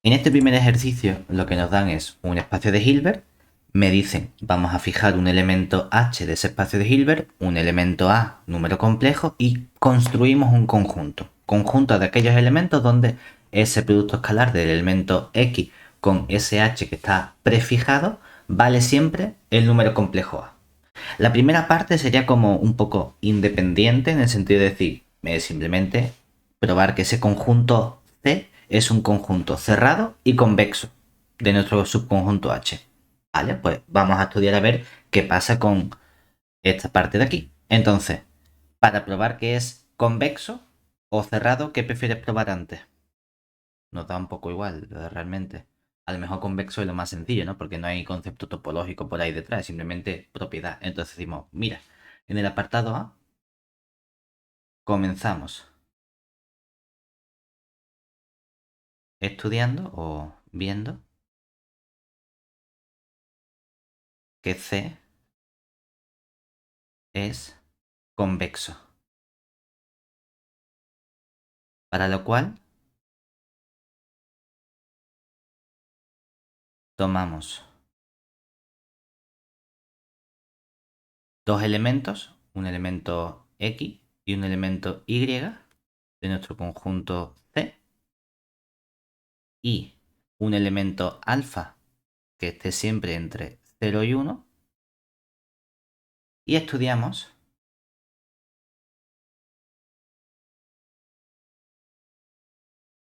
En este primer ejercicio lo que nos dan es un espacio de Hilbert, me dicen vamos a fijar un elemento H de ese espacio de Hilbert, un elemento A, número complejo, y construimos un conjunto de aquellos elementos donde ese producto escalar del elemento X con ese H que está prefijado vale siempre el número complejo A. La primera parte sería como un poco independiente en el sentido de decir, simplemente probar que ese conjunto C es un conjunto cerrado y convexo de nuestro subconjunto H. Vale, pues vamos a estudiar a ver qué pasa con esta parte de aquí. Entonces, para probar que es convexo o cerrado, ¿qué prefieres probar antes? Nos da un poco igual, realmente. A lo mejor convexo es lo más sencillo, ¿no? Porque no hay concepto topológico por ahí detrás, simplemente propiedad. Entonces decimos, mira, en el apartado A comenzamos estudiando o viendo que C es convexo. Para lo cual tomamos dos elementos, un elemento X y un elemento Y de nuestro conjunto C y un elemento alfa que esté siempre entre 0 y 1 y estudiamos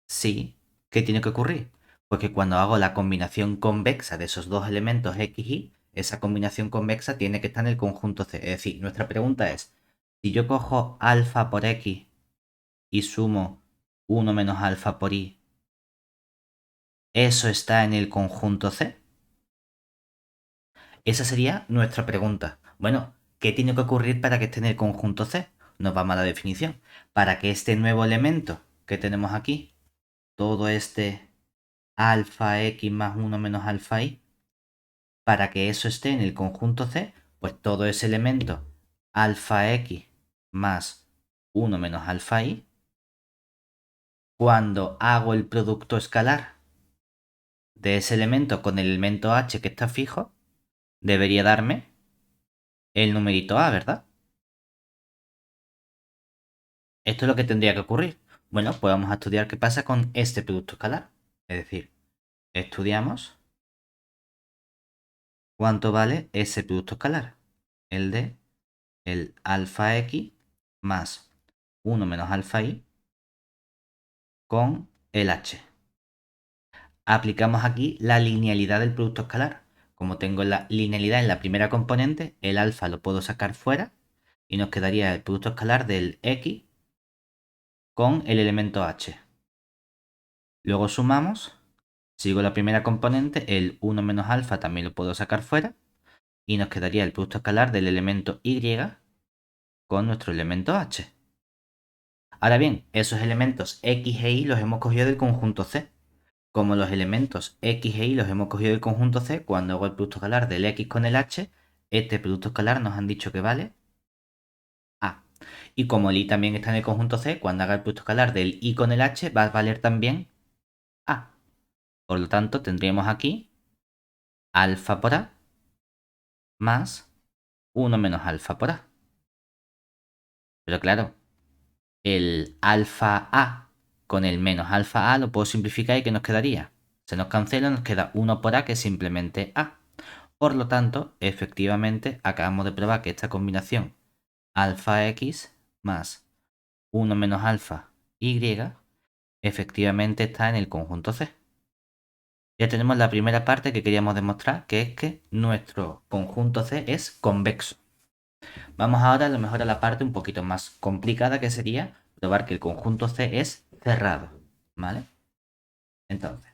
si, ¿qué tiene que ocurrir? Porque cuando hago la combinación convexa de esos dos elementos X y, esa combinación convexa tiene que estar en el conjunto C. Es decir, nuestra pregunta es, si yo cojo alfa por X y sumo 1 menos alfa por Y, ¿eso está en el conjunto C? Esa sería nuestra pregunta. Bueno, ¿qué tiene que ocurrir para que esté en el conjunto C? Nos vamos a la definición. Para que este nuevo elemento que tenemos aquí, todo este alfa X más 1 menos alfa Y, para que eso esté en el conjunto C, pues todo ese elemento alfa X más 1 menos alfa Y, cuando hago el producto escalar de ese elemento con el elemento H que está fijo, debería darme el numerito A, ¿verdad? Esto es lo que tendría que ocurrir. Bueno, pues vamos a estudiar qué pasa con este producto escalar. Es decir, estudiamos cuánto vale ese producto escalar. El de el alfa X más 1 menos alfa Y con el H. Aplicamos aquí la linealidad del producto escalar. Como tengo la linealidad en la primera componente, el alfa lo puedo sacar fuera y nos quedaría el producto escalar del X con el elemento H. Luego sumamos, sigo la primera componente, el 1 menos alfa también lo puedo sacar fuera y nos quedaría el producto escalar del elemento Y con nuestro elemento H. Ahora bien, esos elementos X e Y los hemos cogido del conjunto C. Como los elementos X e Y los hemos cogido del conjunto C, cuando hago el producto escalar del X con el H, este producto escalar nos han dicho que vale A. Y como el Y también está en el conjunto C, cuando haga el producto escalar del Y con el H va a valer también A. Por lo tanto, tendríamos aquí alfa por A más 1 menos alfa por A. Pero claro, el alfa A con el menos alfa A lo puedo simplificar y ¿qué nos quedaría? Se nos cancela, nos queda 1 por A que es simplemente A. Por lo tanto, efectivamente, acabamos de probar que esta combinación alfa x más 1 menos alfa y efectivamente está en el conjunto C. Ya tenemos la primera parte que queríamos demostrar, que es que nuestro conjunto C es convexo. Vamos ahora a lo mejor a la parte un poquito más complicada, que sería probar que el conjunto C es cerrado. ¿Vale? Entonces,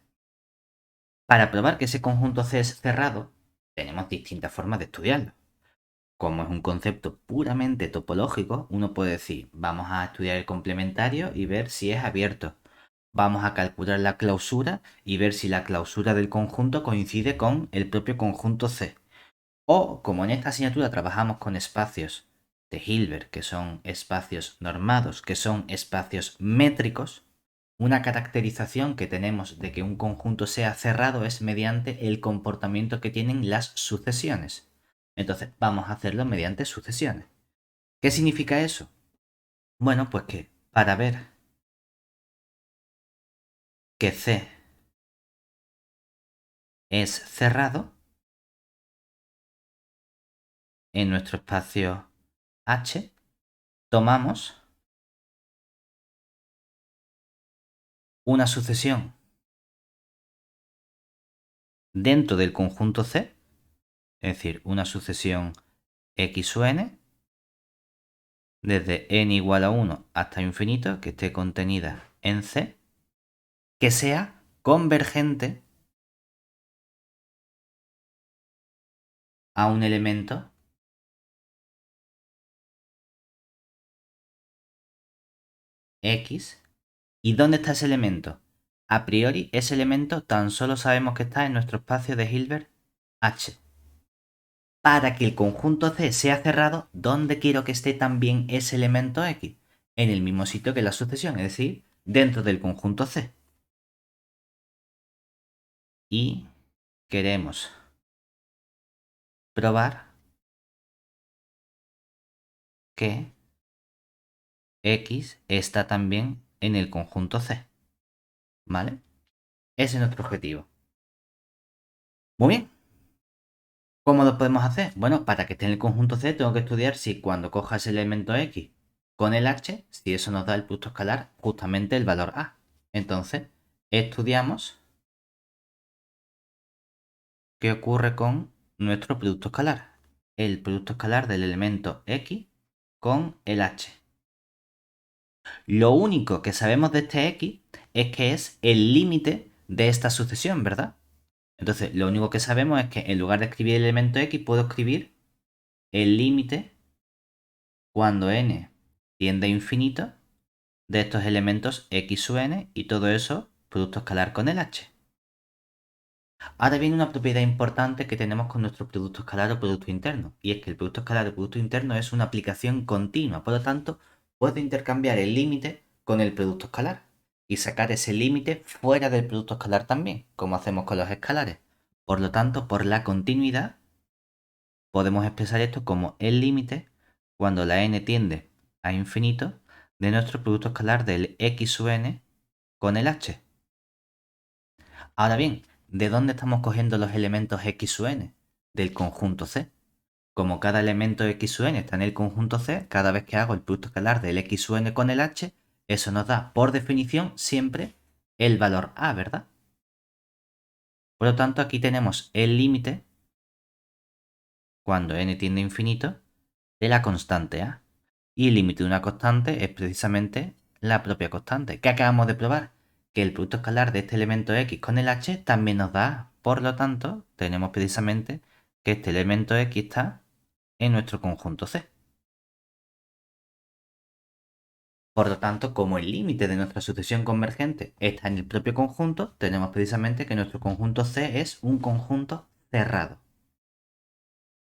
para probar que ese conjunto C es cerrado, tenemos distintas formas de estudiarlo. Como es un concepto puramente topológico, uno puede decir, vamos a estudiar el complementario y ver si es abierto. Vamos a calcular la clausura y ver si la clausura del conjunto coincide con el propio conjunto C. O, como en esta asignatura trabajamos con espacios de Hilbert, que son espacios normados, que son espacios métricos, una caracterización que tenemos de que un conjunto sea cerrado es mediante el comportamiento que tienen las sucesiones. Entonces, vamos a hacerlo mediante sucesiones. ¿Qué significa eso? Bueno, pues que para ver que C es cerrado en nuestro espacio H, tomamos una sucesión dentro del conjunto C, es decir, una sucesión x sub n, desde n igual a 1 hasta infinito, que esté contenida en C, que sea convergente a un elemento X. ¿Y dónde está ese elemento? A priori, ese elemento tan solo sabemos que está en nuestro espacio de Hilbert H. Para que el conjunto C sea cerrado, ¿dónde quiero que esté también ese elemento X? En el mismo sitio que la sucesión, es decir, dentro del conjunto C. Y queremos probar que X está también en el conjunto C. ¿Vale? Ese es nuestro objetivo. Muy bien. ¿Cómo lo podemos hacer? Bueno, para que esté en el conjunto C tengo que estudiar si cuando coja ese elemento X con el H, si eso nos da el producto escalar, justamente el valor A. Entonces, estudiamos qué ocurre con nuestro producto escalar. El producto escalar del elemento X con el H. Lo único que sabemos de este X es que es el límite de esta sucesión, ¿verdad? Entonces, lo único que sabemos es que en lugar de escribir el elemento X, puedo escribir el límite cuando n tiende a infinito de estos elementos x sub n y todo eso producto escalar con el h. Ahora viene una propiedad importante que tenemos con nuestro producto escalar o producto interno, y es que el producto escalar o producto interno es una aplicación continua, por lo tanto, puedo intercambiar el límite con el producto escalar y sacar ese límite fuera del producto escalar también, como hacemos con los escalares. Por lo tanto, por la continuidad, podemos expresar esto como el límite cuando la n tiende a infinito de nuestro producto escalar del x sub n con el h. Ahora bien, ¿de dónde estamos cogiendo los elementos x sub n? Del conjunto C. Como cada elemento x sub n está en el conjunto C, cada vez que hago el producto escalar del x sub n con el h, eso nos da, por definición, siempre el valor a, ¿verdad? Por lo tanto, aquí tenemos el límite, cuando n tiende a infinito, de la constante a. Y el límite de una constante es precisamente la propia constante. ¿Qué acabamos de probar? Que el producto escalar de este elemento x con el h también nos da a. Por lo tanto, tenemos precisamente que este elemento x está en nuestro conjunto C. Por lo tanto, como el límite de nuestra sucesión convergente está en el propio conjunto, tenemos precisamente que nuestro conjunto C es un conjunto cerrado.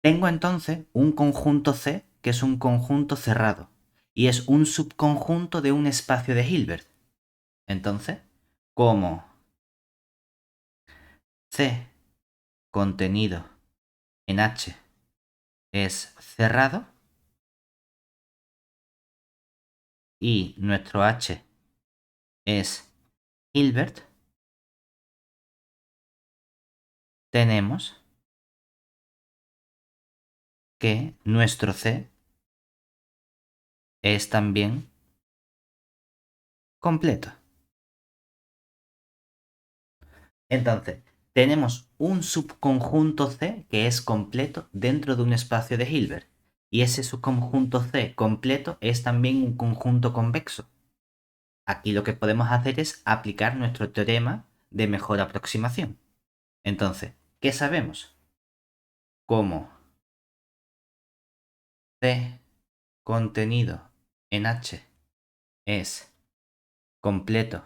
Tengo entonces un conjunto C que es un conjunto cerrado y es un subconjunto de un espacio de Hilbert. Entonces, como C contenido en H es cerrado y nuestro H es Hilbert, tenemos que nuestro C es también completo. Entonces, tenemos un subconjunto C que es completo dentro de un espacio de Hilbert. Y ese subconjunto C completo es también un conjunto convexo. Aquí lo que podemos hacer es aplicar nuestro teorema de mejor aproximación. Entonces, ¿qué sabemos? Como C contenido en H es completo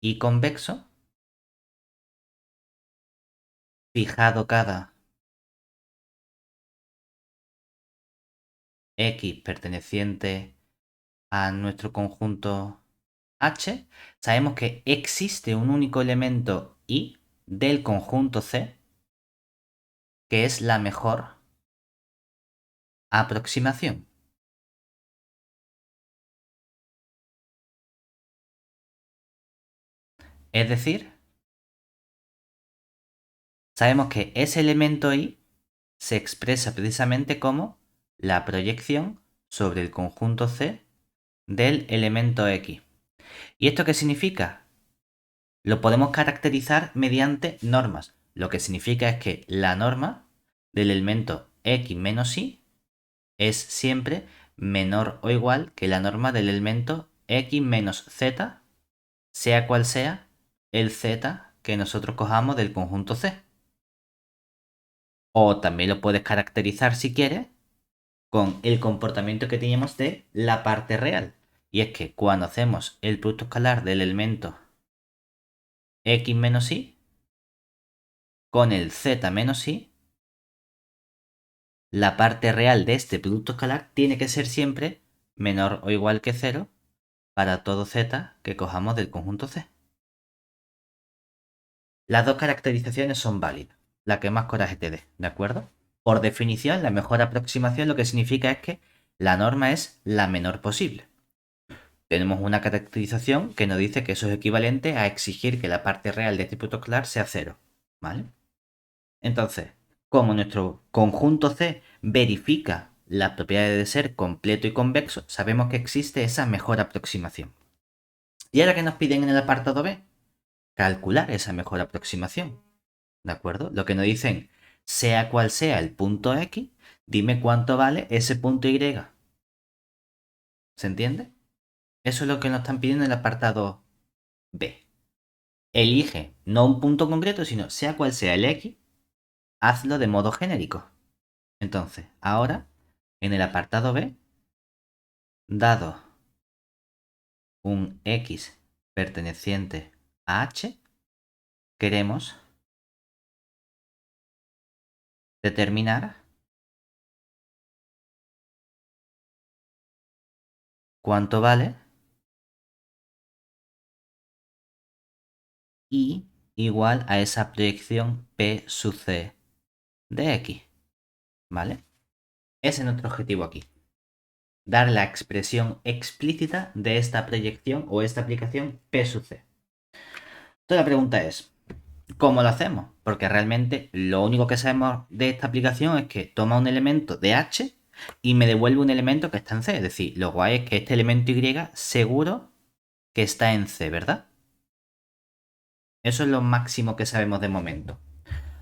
y convexo, fijado cada x perteneciente a nuestro conjunto H, sabemos que existe un único elemento I del conjunto C, que es la mejor aproximación. Es decir, sabemos que ese elemento I se expresa precisamente como la proyección sobre el conjunto C del elemento X. ¿Y esto qué significa? Lo podemos caracterizar mediante normas. Lo que significa es que la norma del elemento X menos Y es siempre menor o igual que la norma del elemento X menos Z, sea cual sea el Z que nosotros cojamos del conjunto C. O también lo puedes caracterizar si quieres con el comportamiento que teníamos de la parte real. Y es que cuando hacemos el producto escalar del elemento X menos Y con el Z menos Y, la parte real de este producto escalar tiene que ser siempre menor o igual que 0 para todo Z que cojamos del conjunto C. Las dos caracterizaciones son válidas, la que más coraje te dé, ¿de acuerdo? Por definición, la mejor aproximación lo que significa es que la norma es la menor posible. Tenemos una caracterización que nos dice que eso es equivalente a exigir que la parte real de este producto escalar sea 0, ¿vale? Entonces, como nuestro conjunto C verifica las propiedades de ser completo y convexo, sabemos que existe esa mejor aproximación. ¿Y ahora qué nos piden en el apartado B? Calcular esa mejor aproximación. ¿De acuerdo? Lo que nos dicen, sea cual sea el punto X, dime cuánto vale ese punto Y. ¿Se entiende? Eso es lo que nos están pidiendo en el apartado B. Elige no un punto concreto, sino sea cual sea el X, hazlo de modo genérico. Entonces, ahora, en el apartado B, dado un X perteneciente a H, queremos determinar cuánto vale Y igual a esa proyección P sub C de X. ¿Vale? Ese es nuestro objetivo aquí. Dar la expresión explícita de esta proyección o esta aplicación P sub C. Entonces la pregunta es, ¿cómo lo hacemos? Porque realmente lo único que sabemos de esta aplicación es que toma un elemento de H y me devuelve un elemento que está en C. Es decir, lo guay es que este elemento Y seguro que está en C, ¿verdad? Eso es lo máximo que sabemos de momento.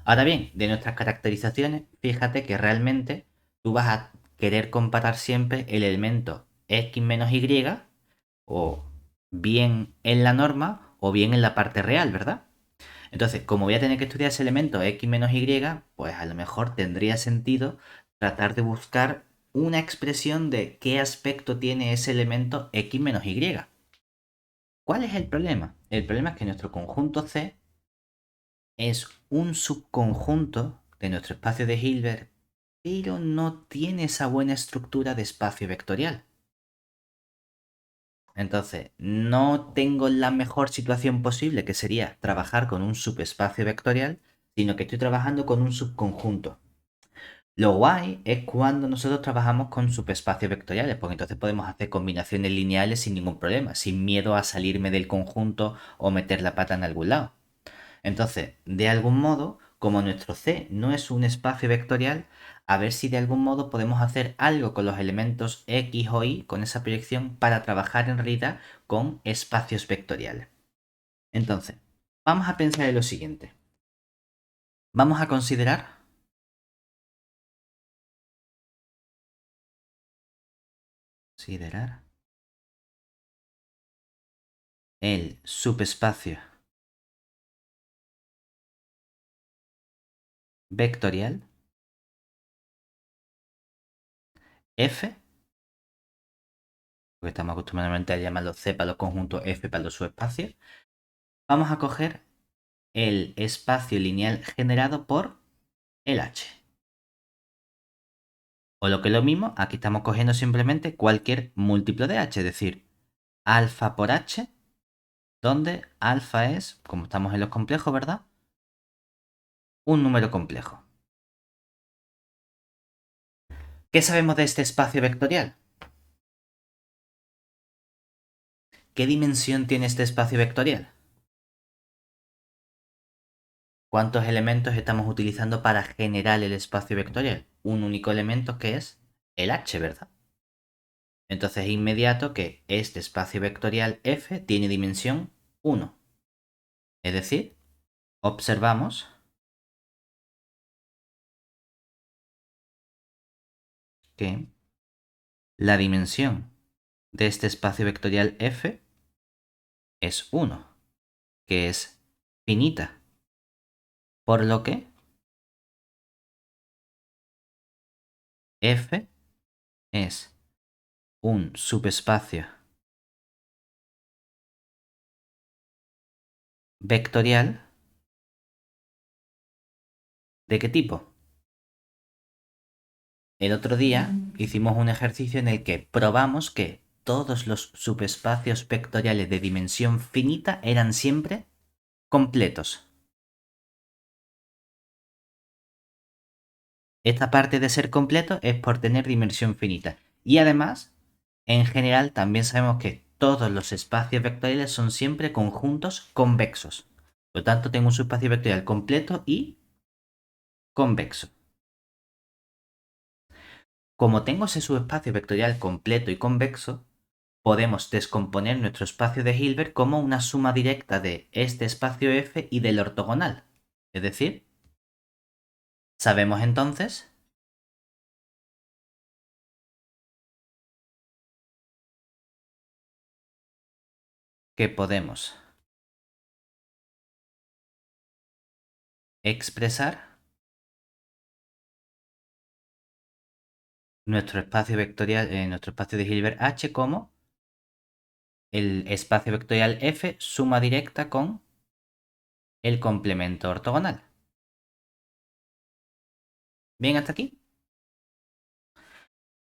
Ahora bien, de nuestras caracterizaciones, fíjate que realmente tú vas a querer comparar siempre el elemento X menos Y o bien en la norma o bien en la parte real, ¿verdad? Entonces, como voy a tener que estudiar ese elemento X menos Y, pues a lo mejor tendría sentido tratar de buscar una expresión de qué aspecto tiene ese elemento X menos Y. ¿Cuál es el problema? El problema es que nuestro conjunto C es un subconjunto de nuestro espacio de Hilbert, pero no tiene esa buena estructura de espacio vectorial. Entonces, no tengo la mejor situación posible, que sería trabajar con un subespacio vectorial, sino que estoy trabajando con un subconjunto. Lo guay es cuando nosotros trabajamos con subespacios vectoriales, porque entonces podemos hacer combinaciones lineales sin ningún problema, sin miedo a salirme del conjunto o meter la pata en algún lado. Entonces, de algún modo, como nuestro C no es un espacio vectorial, a ver si de algún modo podemos hacer algo con los elementos X o Y, con esa proyección, para trabajar en realidad con espacios vectoriales. Entonces, vamos a pensar en lo siguiente. Vamos a considerar el subespacio vectorial F, porque estamos acostumbrados a llamarlo C para los conjuntos, F para los subespacios. Vamos a coger el espacio lineal generado por el H. O lo que es lo mismo, aquí estamos cogiendo simplemente cualquier múltiplo de h, es decir, alfa por h, donde alfa es, como estamos en los complejos, ¿verdad? Un número complejo. ¿Qué sabemos de este espacio vectorial? ¿Qué dimensión tiene este espacio vectorial? ¿Cuántos elementos estamos utilizando para generar el espacio vectorial? Un único elemento que es el h, ¿verdad? Entonces es inmediato que este espacio vectorial f tiene dimensión 1. Es decir, observamos que la dimensión de este espacio vectorial f es 1, que es finita. Por lo que f es un subespacio vectorial. ¿De qué tipo? El otro día hicimos un ejercicio en el que probamos que todos los subespacios vectoriales de dimensión finita eran siempre completos. Esta parte de ser completo es por tener dimensión finita. Y además, en general, también sabemos que todos los espacios vectoriales son siempre conjuntos convexos. Por lo tanto, tengo un subespacio vectorial completo y convexo. Como tengo ese subespacio vectorial completo y convexo, podemos descomponer nuestro espacio de Hilbert como una suma directa de este espacio F y del ortogonal. Es decir, sabemos entonces que podemos expresar nuestro espacio vectorial, nuestro espacio de Hilbert H como el espacio vectorial F suma directa con el complemento ortogonal. ¿Bien hasta aquí?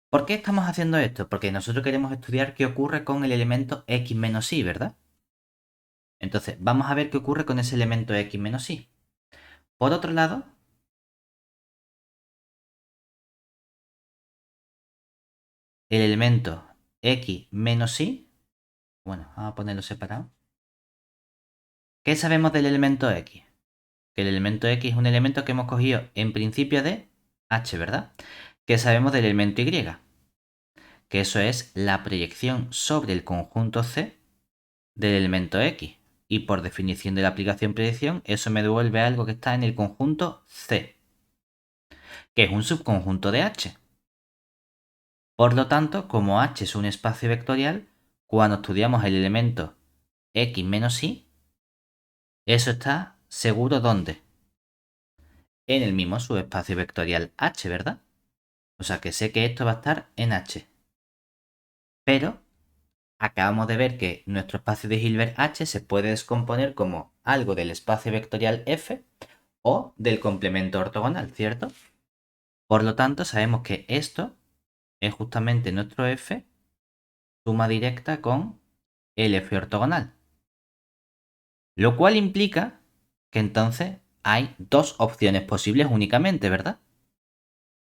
¿Por qué estamos haciendo esto? Porque nosotros queremos estudiar qué ocurre con el elemento x menos y, ¿verdad? Entonces, vamos a ver qué ocurre con ese elemento x menos y. Por otro lado, el elemento x menos y, bueno, vamos a ponerlo separado. ¿Qué sabemos del elemento x? Que el elemento x es un elemento que hemos cogido en principio de h, ¿verdad? ¿Qué sabemos del elemento y? Que eso es la proyección sobre el conjunto C del elemento X. Y por definición de la aplicación proyección, eso me devuelve algo que está en el conjunto C, que es un subconjunto de H. Por lo tanto, como H es un espacio vectorial, cuando estudiamos el elemento X menos Y, eso está seguro ¿dónde? En el mismo subespacio vectorial H, ¿verdad? O sea que sé que esto va a estar en H. Pero acabamos de ver que nuestro espacio de Hilbert H se puede descomponer como algo del espacio vectorial F o del complemento ortogonal, ¿cierto? Por lo tanto, sabemos que esto es justamente nuestro F suma directa con el F ortogonal. Lo cual implica que entonces hay dos opciones posibles únicamente, ¿verdad?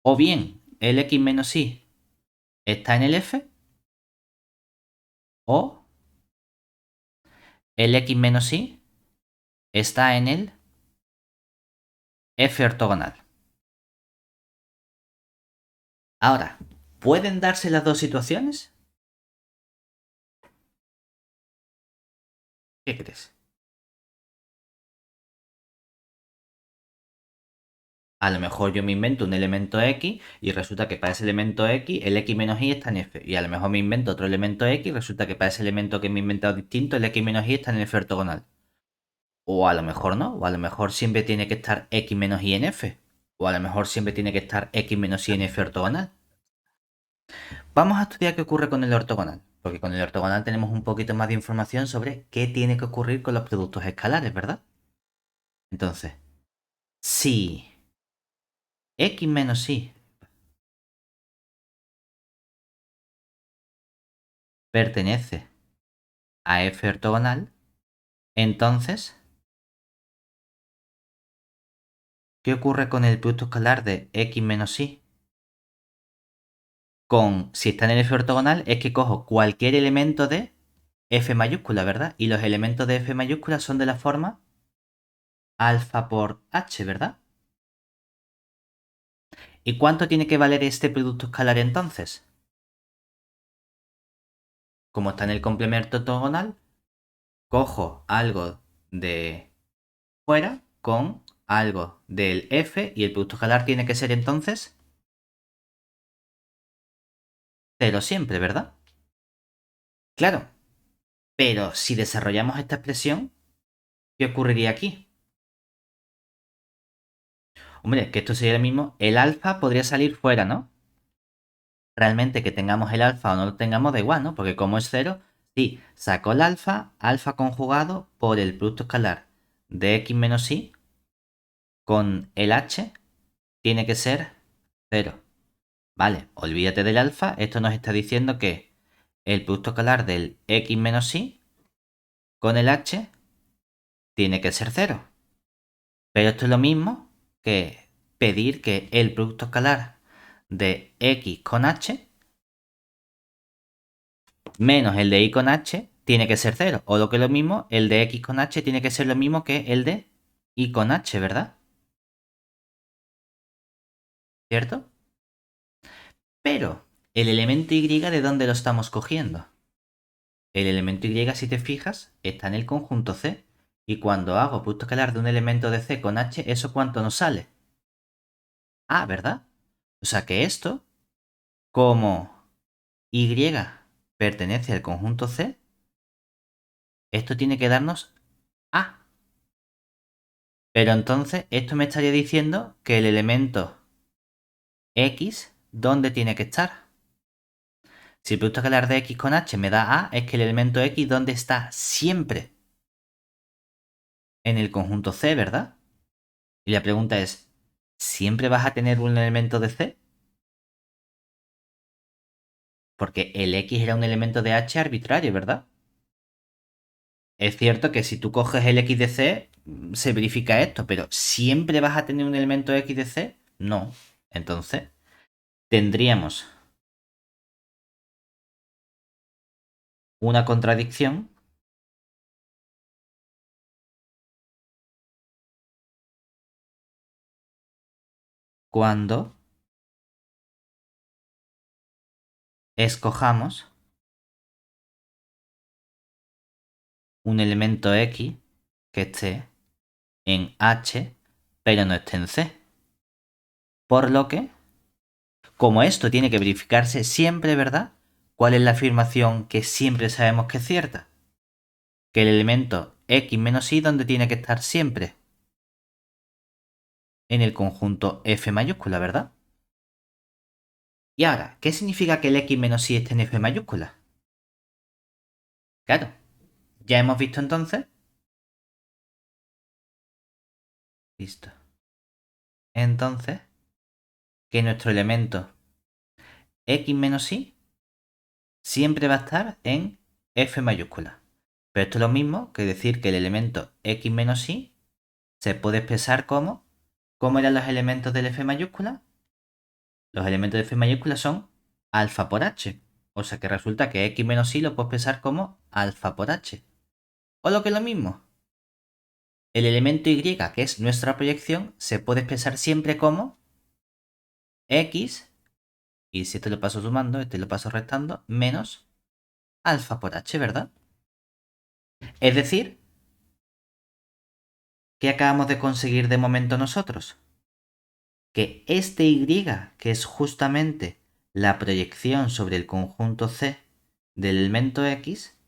O bien el X menos Y está en el F o el X menos Y está en el F ortogonal. Ahora, ¿pueden darse las dos situaciones? ¿Qué crees? A lo mejor yo me invento un elemento X y resulta que para ese elemento X el X menos Y está en F. Y a lo mejor me invento otro elemento X y resulta que para ese elemento que me he inventado distinto el X menos Y está en F ortogonal. O a lo mejor no, o a lo mejor siempre tiene que estar X menos Y en F. O a lo mejor siempre tiene que estar X menos Y en F ortogonal. Vamos a estudiar qué ocurre con el ortogonal. Porque con el ortogonal tenemos un poquito más de información sobre qué tiene que ocurrir con los productos escalares, ¿verdad? Entonces, si X menos Y pertenece a F ortogonal, entonces, ¿qué ocurre con el producto escalar de X menos Y? Si está en el F ortogonal, es que cojo cualquier elemento de F mayúscula, ¿verdad? Y los elementos de F mayúscula son de la forma alfa por H, ¿verdad? ¿Y cuánto tiene que valer este producto escalar entonces? Como está en el complemento ortogonal, cojo algo de fuera con algo del F y el producto escalar tiene que ser entonces 0 siempre, ¿verdad? Claro, pero si desarrollamos esta expresión, ¿qué ocurriría aquí? Hombre, que esto sería lo mismo. El alfa podría salir fuera, ¿no? Realmente que tengamos el alfa o no lo tengamos, da igual, ¿no? Porque como es cero, sí, saco el alfa, alfa conjugado por el producto escalar de x menos y con el h tiene que ser cero. Vale, olvídate del alfa, esto nos está diciendo que el producto escalar del x menos y con el h tiene que ser cero. Pero esto es lo mismo que pedir que el producto escalar de x con h menos el de y con h tiene que ser cero. O lo que es lo mismo, el de x con h tiene que ser lo mismo que el de y con h, ¿verdad? ¿Cierto? Pero, ¿el elemento y de dónde lo estamos cogiendo? El elemento y, si te fijas, está en el conjunto C. Y cuando hago producto escalar de un elemento de C con h, ¿eso cuánto nos sale? Ah, ¿verdad? O sea que esto, como y pertenece al conjunto C, esto tiene que darnos A. Pero entonces esto me estaría diciendo que el elemento X, ¿dónde tiene que estar? Si el producto escalar de X con H me da A, es que el elemento X, ¿dónde está? Siempre. En el conjunto C, ¿verdad? Y la pregunta es, ¿siempre vas a tener un elemento de C? Porque el X era un elemento de H arbitrario, ¿verdad? Es cierto que si tú coges el X de C, se verifica esto, pero ¿siempre vas a tener un elemento X de C? No. Entonces, tendríamos una contradicción cuando escojamos un elemento X que esté en H, pero no esté en C. Por lo que, como esto tiene que verificarse siempre, ¿verdad? ¿Cuál es la afirmación que siempre sabemos que es cierta? Que el elemento X menos Y, ¿dónde tiene que estar siempre? En el conjunto F mayúscula, ¿verdad? Y ahora, ¿qué significa que el X menos Y esté en F mayúscula? Claro, ya hemos visto entonces. Listo. Entonces, que nuestro elemento X menos Y siempre va a estar en F mayúscula. Pero esto es lo mismo que decir que el elemento X menos Y se puede expresar como... ¿Cómo eran los elementos del F mayúscula? Los elementos de F mayúscula son alfa por H. O sea que resulta que X menos Y lo puedo expresar como alfa por H. O lo que es lo mismo. El elemento Y, que es nuestra proyección, se puede expresar siempre como X, y si este lo paso sumando, este lo paso restando, menos alfa por H, ¿verdad? Es decir, ¿qué acabamos de conseguir de momento nosotros? Que este Y, que es justamente la proyección sobre el conjunto C del elemento X,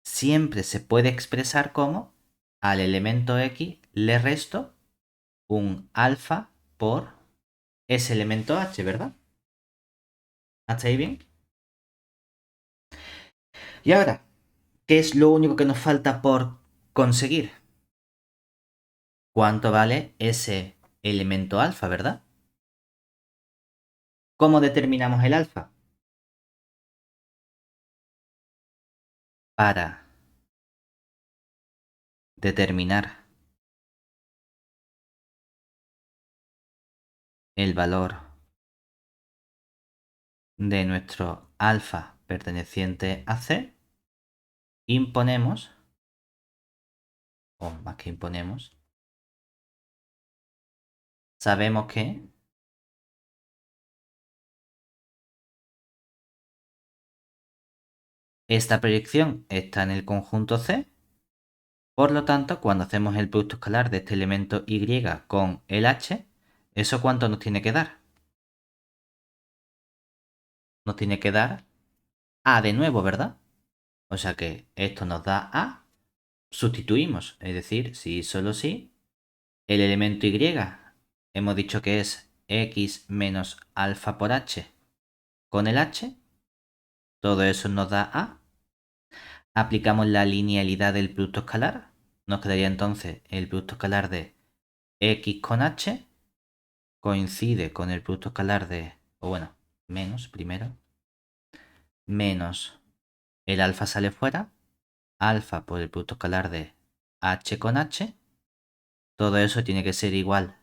siempre se puede expresar como al elemento X le resto un alfa por ese elemento H, ¿verdad? ¿Hasta ahí bien? Y ahora, ¿qué es lo único que nos falta por conseguir? ¿Cuánto vale ese elemento alfa, verdad? ¿Cómo determinamos el alfa? para determinar el valor de nuestro alfa perteneciente a C, imponemos, o más que imponemos, sabemos que esta proyección está en el conjunto C. Por lo tanto, cuando hacemos el producto escalar de este elemento Y con el H, ¿eso cuánto nos tiene que dar? Nos tiene que dar A de nuevo, ¿verdad? O sea que esto nos da A, sustituimos, es decir, si solo si, el elemento Y hemos dicho que es X menos alfa por H con el H, todo eso nos da A. Aplicamos la linealidad del producto escalar, nos quedaría entonces el producto escalar de X con H coincide con el producto escalar de, o bueno, menos primero, menos el alfa sale fuera, alfa por el producto escalar de H con H, todo eso tiene que ser igual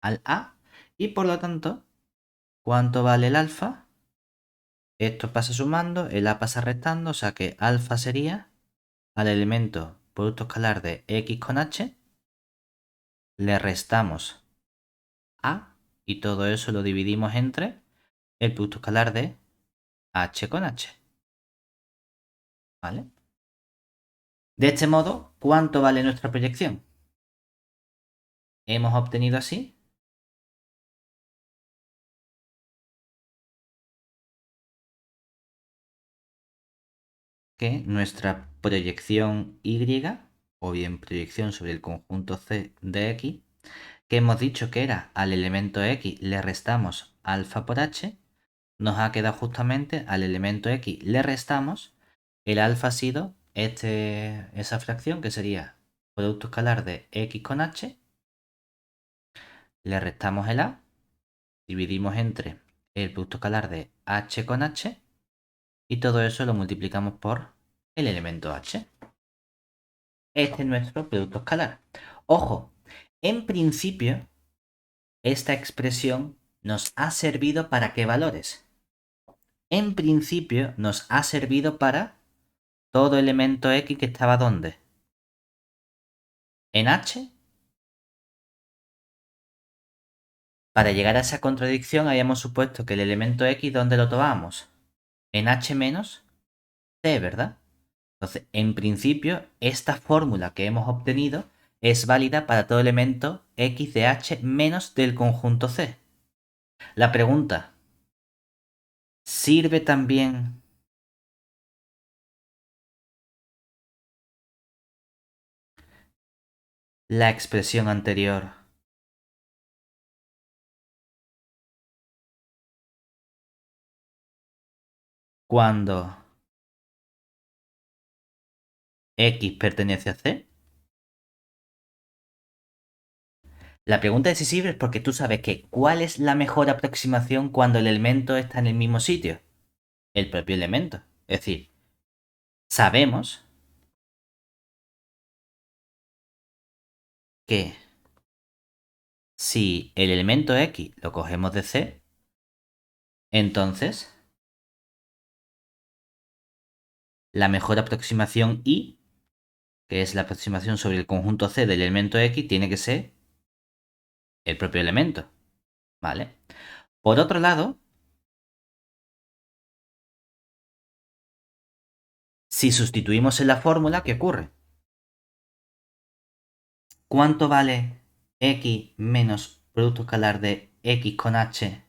al A y por lo tanto, ¿cuánto vale el alfa? Esto pasa sumando, el A pasa restando, o sea que alfa sería al elemento producto escalar de X con H, le restamos A y todo eso lo dividimos entre el producto escalar de H con H. ¿Vale? De este modo, ¿cuánto vale nuestra proyección? Hemos obtenido así que nuestra proyección Y, o bien proyección sobre el conjunto C de X, que hemos dicho que era al elemento X le restamos alfa por H, nos ha quedado justamente al elemento X le restamos, el alfa ha sido esa fracción que sería producto escalar de X con H, le restamos el A, dividimos entre el producto escalar de H con H y todo eso lo multiplicamos por el elemento H. Este es nuestro producto escalar. Ojo, en principio, esta expresión nos ha servido para qué valores. En principio, nos ha servido para todo elemento X que estaba ¿dónde? En H. Para llegar a esa contradicción habíamos supuesto que el elemento X, ¿dónde lo tomábamos? En H menos C, ¿verdad? Entonces, en principio, esta fórmula que hemos obtenido es válida para todo elemento X de H menos del conjunto C. La pregunta, ¿sirve también la expresión anterior cuando X pertenece a C? La pregunta es si sirve porque tú sabes que ¿cuál es la mejor aproximación cuando el elemento está en el mismo sitio? El propio elemento. Es decir, sabemos que si el elemento X lo cogemos de C, entonces la mejor aproximación Y, que es la aproximación sobre el conjunto C del elemento X, tiene que ser el propio elemento. ¿Vale? Por otro lado, si sustituimos en la fórmula, ¿qué ocurre? ¿Cuánto vale X menos producto escalar de X con H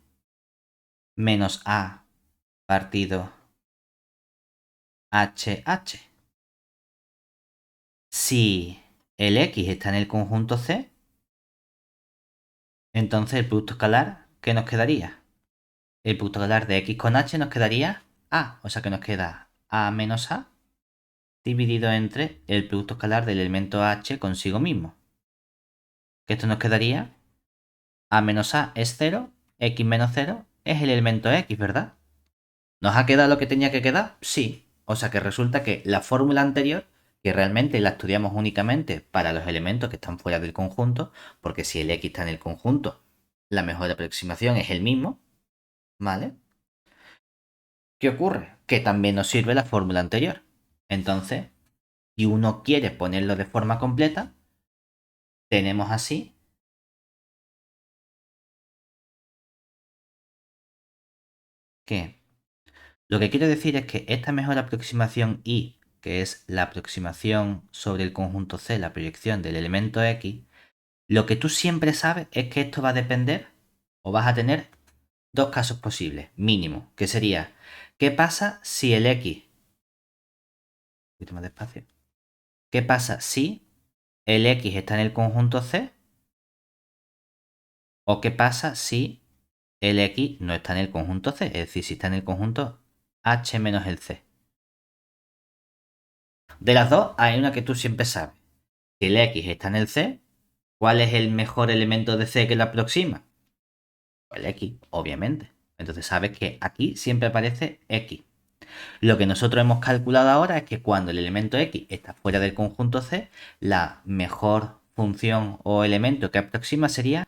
menos A partido HH? Si el X está en el conjunto C, entonces el producto escalar, ¿qué nos quedaría? El producto escalar de X con H nos quedaría A, o sea que nos queda A menos A dividido entre el producto escalar del elemento H consigo mismo. Que esto nos quedaría A menos A es 0, X menos 0 es el elemento X, ¿verdad? ¿Nos ha quedado lo que tenía que quedar? Sí. O sea que resulta que la fórmula anterior, que realmente la estudiamos únicamente para los elementos que están fuera del conjunto, porque si el x está en el conjunto, la mejor aproximación es el mismo, ¿vale? ¿Qué ocurre? Que también nos sirve la fórmula anterior. Entonces, si uno quiere ponerlo de forma completa, tenemos así que lo que quiero decir es que esta mejor aproximación y, que es la aproximación sobre el conjunto C, la proyección del elemento X, lo que tú siempre sabes es que esto va a depender o vas a tener dos casos posibles, mínimo, que sería, ¿qué pasa si el X, un poquito más despacio, ¿qué pasa si el X está en el conjunto C? ¿O qué pasa si el X no está en el conjunto C? Es decir, si está en el conjunto H menos el C. De las dos, hay una que tú siempre sabes. Si el X está en el C, ¿cuál es el mejor elemento de C que lo aproxima? El X, obviamente. Entonces sabes que aquí siempre aparece X. Lo que nosotros hemos calculado ahora es que cuando el elemento X está fuera del conjunto C, la mejor función o elemento que aproxima sería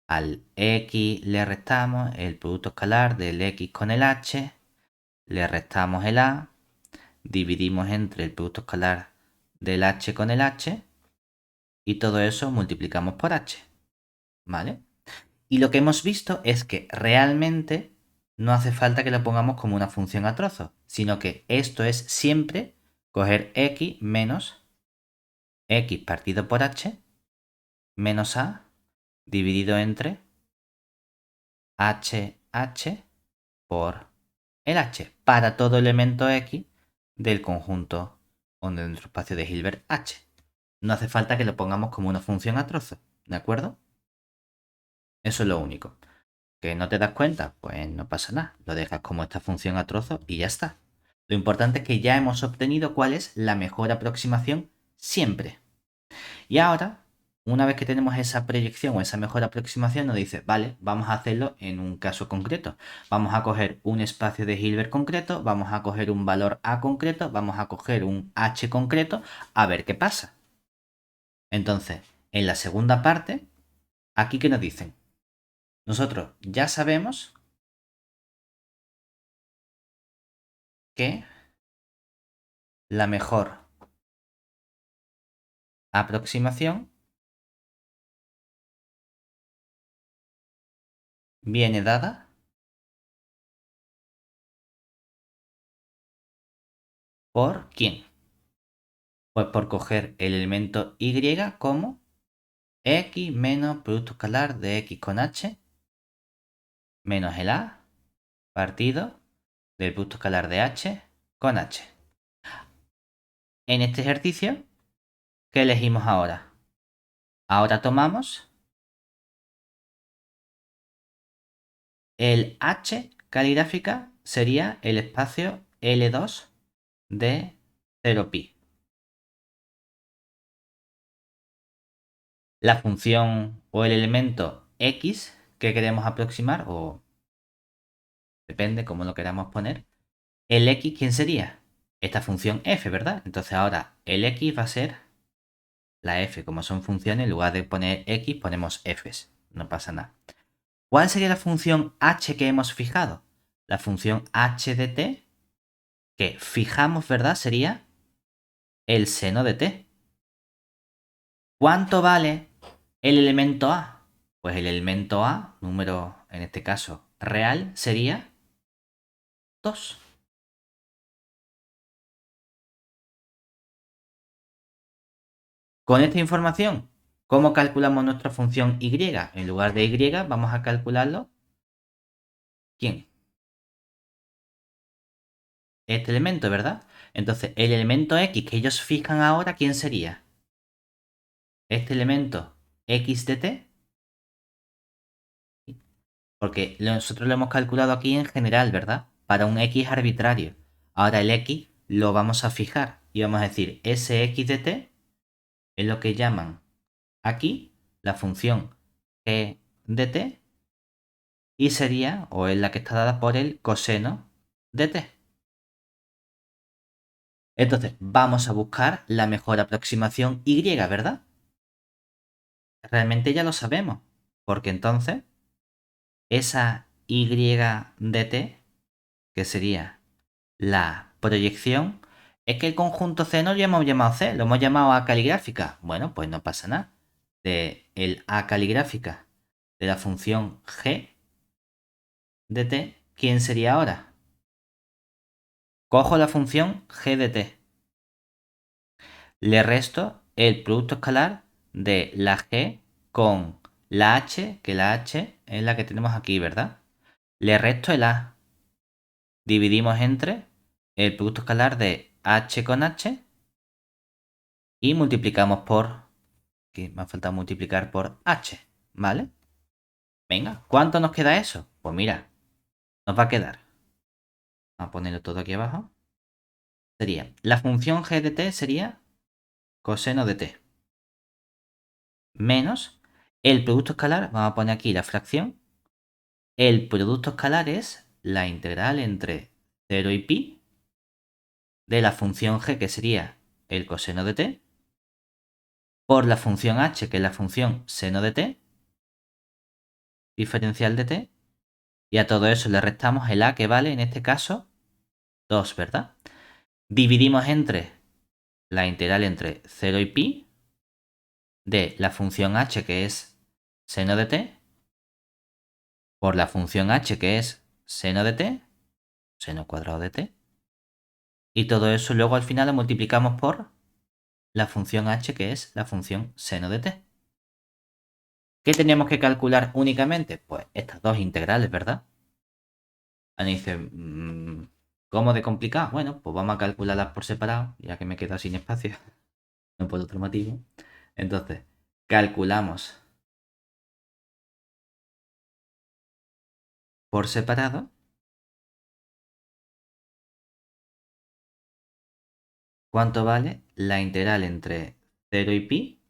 al X le restamos el producto escalar del X con el H, le restamos el A, dividimos entre el producto escalar del H con el H y todo eso multiplicamos por H. ¿Vale? Y lo que hemos visto es que realmente no hace falta que lo pongamos como una función a trozos, sino que esto es siempre coger x menos x partido por h menos a dividido entre h por el h para todo elemento x del conjunto o de nuestro espacio de Hilbert h. No hace falta que lo pongamos como una función a trozos, ¿de acuerdo? Eso es lo único. ¿Que no te das cuenta? Pues no pasa nada. Lo dejas como esta función a trozos y ya está. Lo importante es que ya hemos obtenido cuál es la mejor aproximación siempre. Y ahora, una vez que tenemos esa proyección o esa mejor aproximación, nos dice, vale, vamos a hacerlo en un caso concreto. Vamos a coger un espacio de Hilbert concreto, vamos a coger un valor A concreto, vamos a coger un H concreto, a ver qué pasa. Entonces, en la segunda parte, aquí que nos dicen, nosotros ya sabemos que la mejor aproximación viene dada por ¿quién? Pues por coger el elemento y como x menos producto escalar de x con h menos el a partido del producto escalar de h con h. En este ejercicio, ¿qué elegimos ahora? Ahora tomamos el h caligráfica, sería el espacio L2 de 0pi. La función o el elemento x que queremos aproximar, o depende cómo lo queramos poner, el x, ¿quién sería? Esta función f, ¿verdad? Entonces ahora el x va a ser la f. Como son funciones, en lugar de poner x, ponemos f's. No pasa nada. ¿Cuál sería la función h que hemos fijado? La función h de t que fijamos, ¿verdad? Sería el seno de t. ¿Cuánto vale el elemento a? Pues el elemento a, número en este caso real, sería 2. Con esta información, ¿cómo calculamos nuestra función y? En lugar de y, vamos a calcularlo. ¿Quién? Este elemento, ¿verdad? Entonces, el elemento x que ellos fijan ahora, ¿quién sería? Este elemento x de t, porque nosotros lo hemos calculado aquí en general, ¿verdad? Para un x arbitrario. Ahora el x lo vamos a fijar y vamos a decir, ese x de t es lo que llaman aquí la función e de t y sería, o es la que está dada por el coseno de t. Entonces, vamos a buscar la mejor aproximación y, ¿verdad? Realmente ya lo sabemos, porque entonces esa y de t, que sería la proyección, es que el conjunto C no lo hemos llamado C, lo hemos llamado A caligráfica. Bueno, pues no pasa nada. De el A caligráfica de la función g de t, ¿quién sería ahora? Cojo la función g de t. Le resto el producto escalar de la g con la h, que la h es la que tenemos aquí, ¿verdad? Le resto el a. Dividimos entre el producto escalar de h con h y multiplicamos por, que me ha faltado multiplicar por h, ¿vale? Venga, ¿cuánto nos queda eso? Pues mira, nos va a quedar, vamos a ponerlo todo aquí abajo, sería, la función g de t sería coseno de t, menos el producto escalar, vamos a poner aquí la fracción, el producto escalar es la integral entre 0 y pi de la función g, que sería el coseno de t, por la función h, que es la función seno de t, diferencial de t, y a todo eso le restamos el a, que vale en este caso 2, ¿verdad? Dividimos entre la integral entre 0 y pi de la función h, que es seno de t, por la función h, que es seno de t, seno cuadrado de t, y todo eso luego al final lo multiplicamos por la función h, que es la función seno de t. ¿Qué teníamos que calcular únicamente? Pues estas dos integrales, ¿verdad? Ahora dice, ¿cómo de complicado? Bueno, pues vamos a calcularlas por separado, ya que me quedo sin espacio, no por otro motivo. Entonces, calculamos por separado cuánto vale la integral entre 0 y pi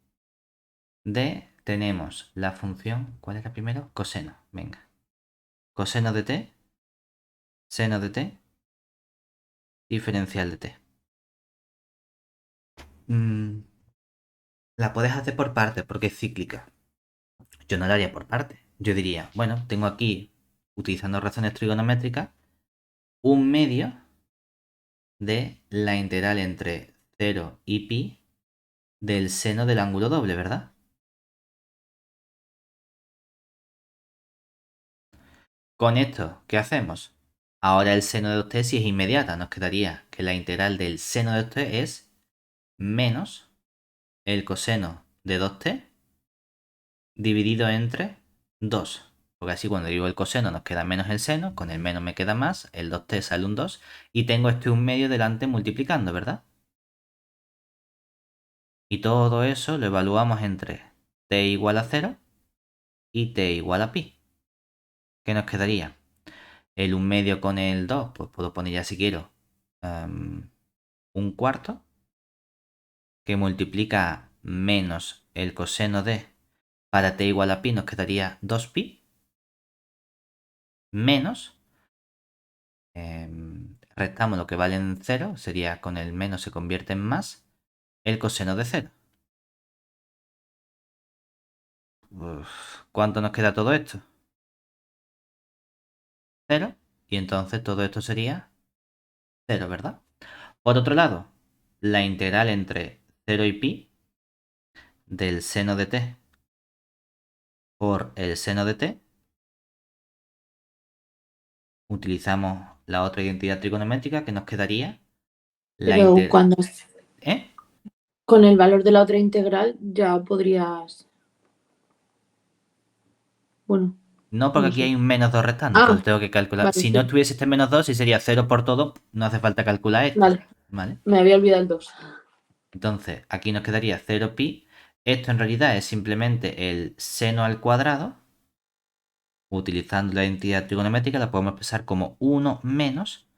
de, tenemos la función, ¿cuál era primero? Coseno, venga. Coseno de t, seno de t, diferencial de t. La puedes hacer por partes porque es cíclica. Yo no la haría por partes. Yo diría, bueno, tengo aquí, utilizando razones trigonométricas, un medio de la integral entre 0 y pi del seno del ángulo doble, ¿verdad? Con esto, ¿qué hacemos? Ahora el seno de 2t si es inmediata, nos quedaría que la integral del seno de 2t es menos el coseno de 2t dividido entre 2. Porque así cuando digo el coseno nos queda menos el seno, con el menos me queda más, el 2t sale un 2 y tengo este 1 medio delante multiplicando, ¿verdad? Y todo eso lo evaluamos entre t igual a 0 y t igual a pi. ¿Qué nos quedaría? El 1 medio con el 2, pues puedo poner ya si quiero un cuarto, que multiplica menos el coseno de, para t igual a pi nos quedaría 2pi, menos, restamos lo que vale en 0, sería con el menos se convierte en más, el coseno de 0. ¿Cuánto nos queda todo esto? 0, y entonces todo esto sería 0, ¿verdad? Por otro lado, la integral entre 0 y pi del seno de t por el seno de t, utilizamos la otra identidad trigonométrica que nos quedaría la Pero integral. cuando ¿Eh? con el valor de la otra integral ya podrías. Bueno, No, porque no aquí sé. hay un menos 2 restando, entonces Ah, tengo que calcular. vale, Si no sí. tuviese este menos 2, si sería 0 por todo, no hace falta calcular esto. Vale, ¿Vale? me había olvidado el 2. Entonces, aquí nos quedaría 0pi. Esto en realidad es simplemente el seno al cuadrado. Utilizando la identidad trigonométrica la podemos expresar como 1 menos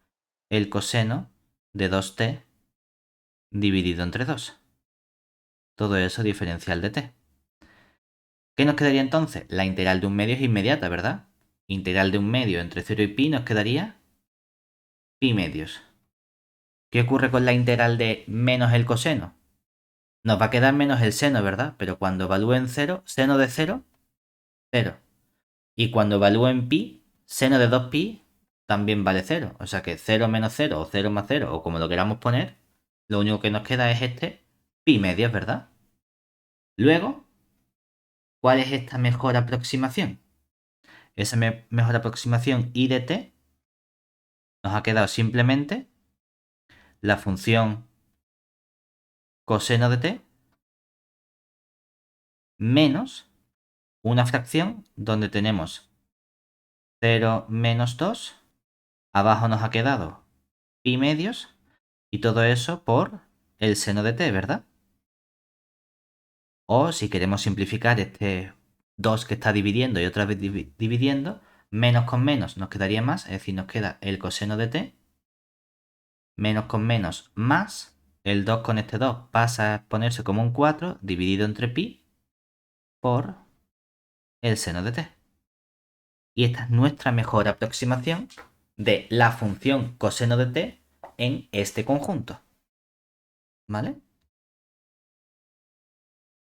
el coseno de 2t dividido entre 2. Todo eso diferencial de t. ¿Qué nos quedaría entonces? La integral de un medio es inmediata, ¿verdad? Integral de un medio entre 0 y pi nos quedaría pi medios. ¿Qué ocurre con la integral de menos el coseno? Nos va a quedar menos el seno, ¿verdad? Pero cuando evalúe en 0, seno de 0, 0. Y cuando evalúe en pi, seno de 2pi también vale 0. O sea que 0 menos 0 o 0 más 0 o como lo queramos poner, lo único que nos queda es este pi medios, ¿verdad? Luego, ¿cuál es esta mejor aproximación? Esa mejor aproximación I de t nos ha quedado simplemente la función coseno de t menos una fracción donde tenemos 0 menos 2. Abajo nos ha quedado pi medios y todo eso por el seno de t, ¿verdad? O si queremos simplificar este 2 que está dividiendo y otra vez dividiendo, menos con menos nos quedaría más, es decir, nos queda el coseno de t, menos con menos más, el 2 con este 2 pasa a ponerse como un 4 dividido entre pi por el seno de t. Y esta es nuestra mejor aproximación de la función coseno de t en este conjunto. ¿Vale?